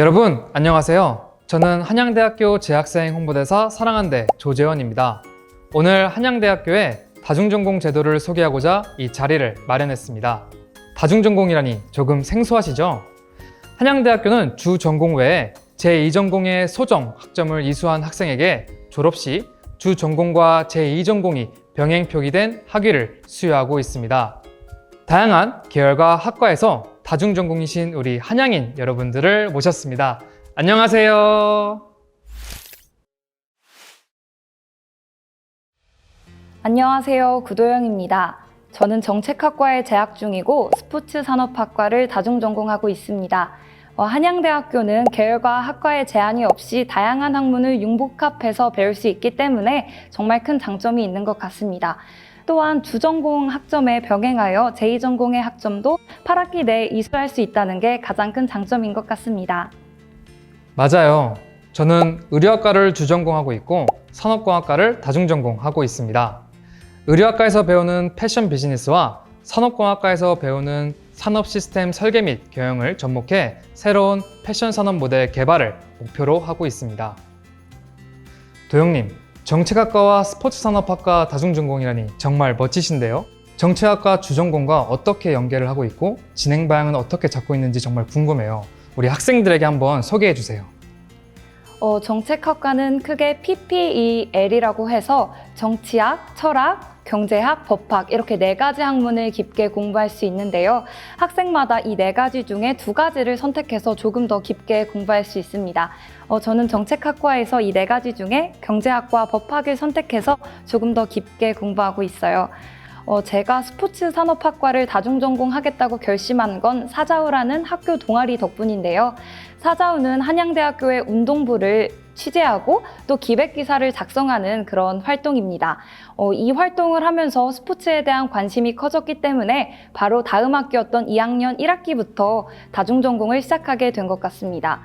여러분 안녕하세요. 저는 한양대학교 재학생 홍보대사 사랑한대 조재원입니다. 오늘 한양대학교의 다중전공 제도를 소개하고자 이 자리를 마련했습니다. 다중전공이라니 조금 생소하시죠? 한양대학교는 주 전공 외에 제2전공의 소정 학점을 이수한 학생에게 졸업 시 주 전공과 제2전공이 병행 표기된 학위를 수여하고 있습니다. 다양한 계열과 학과에서 다중전공이신 우리 한양인 여러분들을 모셨습니다. 안녕하세요. 안녕하세요. 구도영입니다. 저는 정책학과에 재학 중이고 스포츠산업학과를 다중전공하고 있습니다. 한양대학교는 계열과 학과에 제한이 없이 다양한 학문을 융복합해서 배울 수 있기 때문에 정말 큰 장점이 있는 것 같습니다. 또한 주전공 학점에 병행하여 제2전공의 학점도 8학기 내에 이수할 수 있다는 게 가장 큰 장점인 것 같습니다. 맞아요. 저는 의료학과를 주전공하고 있고 산업공학과를 다중전공하고 있습니다. 의료학과에서 배우는 패션 비즈니스와 산업공학과에서 배우는 산업 시스템 설계 및 경영을 접목해 새로운 패션 산업 모델 개발을 목표로 하고 있습니다. 도영님, 정책학과와 스포츠산업학과 다중전공이라니 정말 멋지신데요? 정책학과 주전공과 어떻게 연계를 하고 있고 진행 방향은 어떻게 잡고 있는지 정말 궁금해요. 우리 학생들에게 한번 소개해 주세요. 정책학과는 크게 PPEL이라고 해서 정치학, 철학, 경제학, 법학 이렇게 4가지 학문을 깊게 공부할 수 있는데요. 학생마다 이 4가지 중에 2가지를 선택해서 조금 더 깊게 공부할 수 있습니다. 저는 정책학과에서 이 4가지 중에 경제학과 법학을 선택해서 조금 더 깊게 공부하고 있어요. 제가 스포츠산업학과를 다중전공하겠다고 결심한 건 사자우라는 학교 동아리 덕분인데요. 사자우는 한양대학교의 운동부를 취재하고 또 기획기사를 작성하는 그런 활동입니다. 이 활동을 하면서 스포츠에 대한 관심이 커졌기 때문에 바로 다음 학기였던 2학년 1학기부터 다중전공을 시작하게 된 것 같습니다.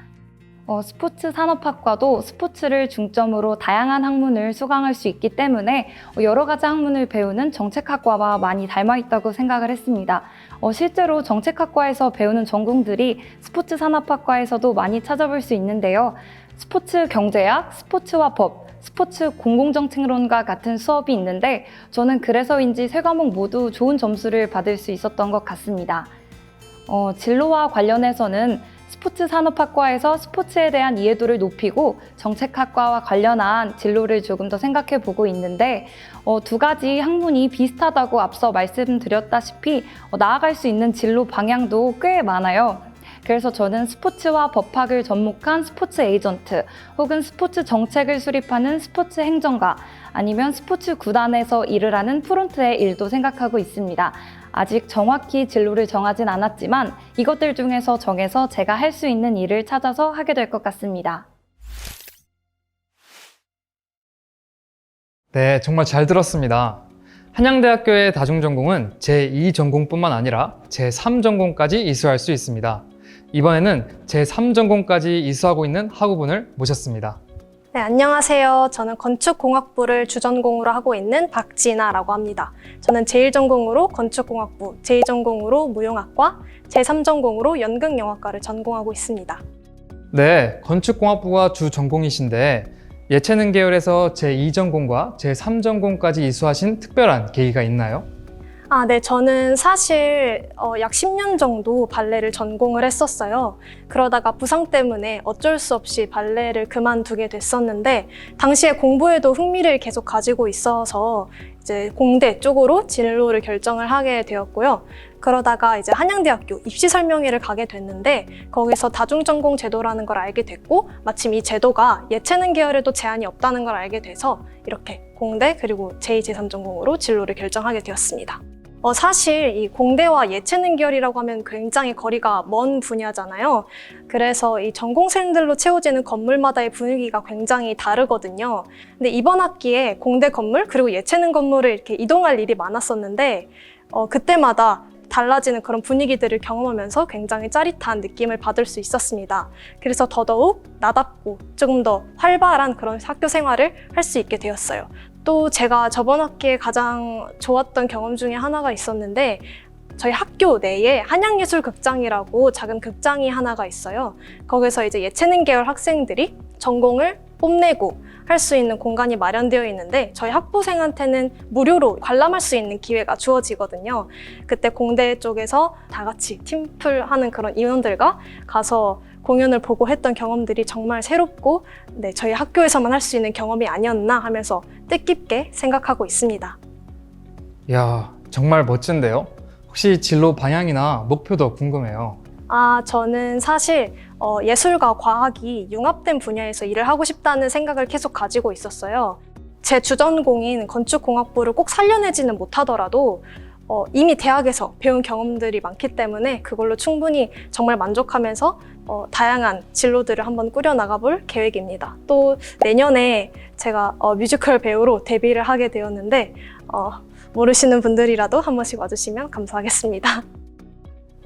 스포츠산업학과도 스포츠를 중점으로 다양한 학문을 수강할 수 있기 때문에 여러 가지 학문을 배우는 정책학과와 많이 닮아 있다고 생각을 했습니다. 실제로 정책학과에서 배우는 전공들이 스포츠산업학과에서도 많이 찾아볼 수 있는데요. 스포츠 경제학, 스포츠와 법, 스포츠 공공정책론과 같은 수업이 있는데 저는 그래서인지 3과목 모두 좋은 점수를 받을 수 있었던 것 같습니다. 진로와 관련해서는 스포츠산업학과에서 스포츠에 대한 이해도를 높이고 정책학과와 관련한 진로를 조금 더 생각해 보고 있는데 2가지 학문이 비슷하다고 앞서 말씀드렸다시피 나아갈 수 있는 진로 방향도 꽤 많아요. 그래서 저는 스포츠와 법학을 접목한 스포츠 에이전트 혹은 스포츠 정책을 수립하는 스포츠 행정가 아니면 스포츠 구단에서 일을 하는 프론트의 일도 생각하고 있습니다. 아직 정확히 진로를 정하진 않았지만 이것들 중에서 정해서 제가 할 수 있는 일을 찾아서 하게 될 것 같습니다. 네, 정말 잘 들었습니다. 한양대학교의 다중전공은 제2전공뿐만 아니라 제3전공까지 이수할 수 있습니다. 이번에는 제3전공까지 이수하고 있는 학우분을 모셨습니다. 네, 안녕하세요. 저는 건축공학부를 주전공으로 하고 있는 박진아라고 합니다. 저는 제1전공으로 건축공학부, 제2전공으로 무용학과, 제3전공으로 연극영화과를 전공하고 있습니다. 네, 건축공학부가 주전공이신데 예체능 계열에서 제2전공과 제3전공까지 이수하신 특별한 계기가 있나요? 네, 저는 사실 약 10년 정도 발레를 전공을 했었어요. 그러다가 부상 때문에 어쩔 수 없이 발레를 그만두게 됐었는데 당시에 공부에도 흥미를 계속 가지고 있어서 이제 공대 쪽으로 진로를 결정을 하게 되었고요. 그러다가 이제 한양대학교 입시 설명회를 가게 됐는데 거기서 다중전공 제도라는 걸 알게 됐고 마침 이 제도가 예체능 계열에도 제한이 없다는 걸 알게 돼서 이렇게 공대 그리고 제2, 제3전공으로 진로를 결정하게 되었습니다. 사실 이 공대와 예체능 계열이라고 하면 굉장히 거리가 먼 분야잖아요. 그래서 이 전공생들로 채워지는 건물마다의 분위기가 굉장히 다르거든요. 근데 이번 학기에 공대 건물 그리고 예체능 건물을 이렇게 이동할 일이 많았었는데 그때마다 달라지는 그런 분위기들을 경험하면서 굉장히 짜릿한 느낌을 받을 수 있었습니다. 그래서 더더욱 나답고 조금 더 활발한 그런 학교 생활을 할 수 있게 되었어요. 또 제가 저번 학기에 가장 좋았던 경험 중에 하나가 있었는데 저희 학교 내에 한양예술극장이라고 작은 극장이 하나가 있어요. 거기서 이제 예체능 계열 학생들이 전공을 뽐내고 할 수 있는 공간이 마련되어 있는데 저희 학부생한테는 무료로 관람할 수 있는 기회가 주어지거든요. 그때 공대 쪽에서 다 같이 팀플하는 그런 인원들과 가서 공연을 보고 했던 경험들이 정말 새롭고 네, 저희 학교에서만 할 수 있는 경험이 아니었나 하면서 뜻깊게 생각하고 있습니다. 이야, 정말 멋진데요? 혹시 진로 방향이나 목표도 궁금해요. 저는 사실 예술과 과학이 융합된 분야에서 일을 하고 싶다는 생각을 계속 가지고 있었어요. 제 주전공인 건축공학부를 꼭 살려내지는 못하더라도 이미 대학에서 배운 경험들이 많기 때문에 그걸로 충분히 정말 만족하면서 다양한 진로들을 한번 꾸려나가볼 계획입니다. 또 내년에 제가 뮤지컬 배우로 데뷔를 하게 되었는데 모르시는 분들이라도 한 번씩 와주시면 감사하겠습니다.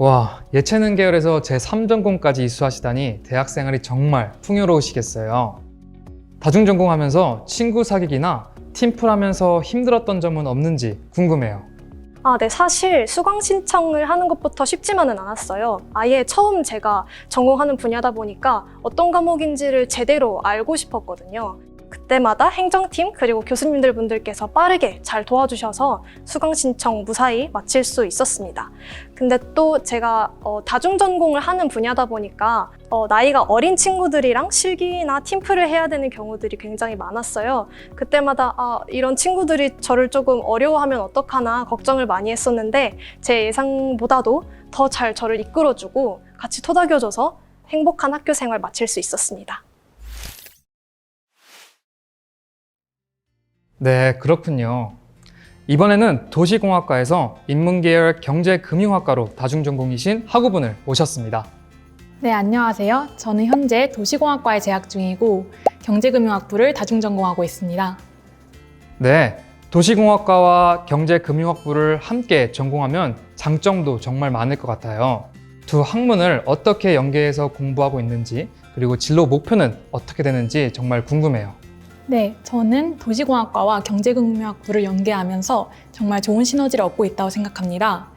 와, 예체능 계열에서 제3전공까지 이수하시다니 대학생활이 정말 풍요로우시겠어요. 다중전공하면서 친구 사귀기나 팀플하면서 힘들었던 점은 없는지 궁금해요. 네, 사실 수강 신청을 하는 것부터 쉽지만은 않았어요. 아예 처음 제가 전공하는 분야다 보니까 어떤 과목인지를 제대로 알고 싶었거든요. 그때마다 행정팀 그리고 교수님들 분들께서 빠르게 잘 도와주셔서 수강 신청 무사히 마칠 수 있었습니다. 근데 또 제가 다중전공을 하는 분야다 보니까 나이가 어린 친구들이랑 실기나 팀플을 해야 되는 경우들이 굉장히 많았어요. 그때마다 이런 친구들이 저를 조금 어려워하면 어떡하나 걱정을 많이 했었는데 제 예상보다도 더 잘 저를 이끌어주고 같이 토닥여줘서 행복한 학교 생활 마칠 수 있었습니다. 네, 그렇군요. 이번에는 도시공학과에서 인문계열 경제금융학과로 다중전공이신 학우분을 모셨습니다. 네, 안녕하세요. 저는 현재 도시공학과에 재학 중이고 경제금융학부를 다중전공하고 있습니다. 네, 도시공학과와 경제금융학부를 함께 전공하면 장점도 정말 많을 것 같아요. 두 학문을 어떻게 연계해서 공부하고 있는지, 그리고 진로 목표는 어떻게 되는지 정말 궁금해요. 네, 저는 도시공학과와 경제금융학부를 연계하면서 정말 좋은 시너지를 얻고 있다고 생각합니다.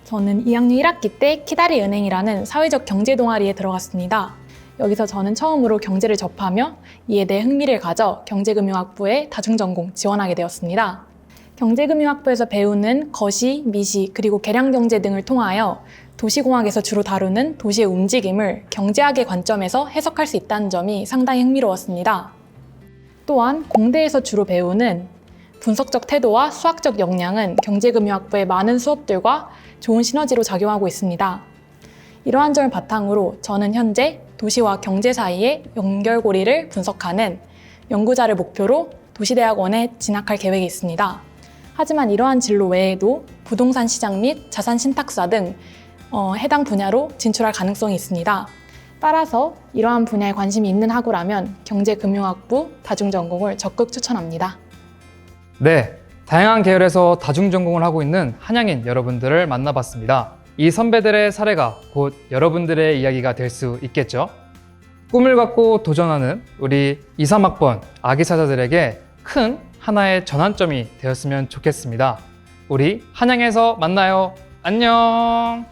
저는 2학년 1학기 때 키다리 은행이라는 사회적 경제 동아리에 들어갔습니다. 여기서 저는 처음으로 경제를 접하며 이에 대해 흥미를 가져 경제금융학부에 다중전공 지원하게 되었습니다. 경제금융학부에서 배우는 거시, 미시, 그리고 계량경제 등을 통하여 도시공학에서 주로 다루는 도시의 움직임을 경제학의 관점에서 해석할 수 있다는 점이 상당히 흥미로웠습니다. 또한 공대에서 주로 배우는 분석적 태도와 수학적 역량은 경제금융학부의 많은 수업들과 좋은 시너지로 작용하고 있습니다. 이러한 점을 바탕으로 저는 현재 도시와 경제 사이의 연결고리를 분석하는 연구자를 목표로 도시대학원에 진학할 계획이 있습니다. 하지만 이러한 진로 외에도 부동산 시장 및 자산 신탁사 등 해당 분야로 진출할 가능성이 있습니다. 따라서 이러한 분야에 관심이 있는 학우라면 경제금융학부 다중전공을 적극 추천합니다. 네, 다양한 계열에서 다중전공을 하고 있는 한양인 여러분들을 만나봤습니다. 이 선배들의 사례가 곧 여러분들의 이야기가 될 수 있겠죠? 꿈을 갖고 도전하는 우리 2, 3학번 아기사자들에게 큰 하나의 전환점이 되었으면 좋겠습니다. 우리 한양에서 만나요. 안녕!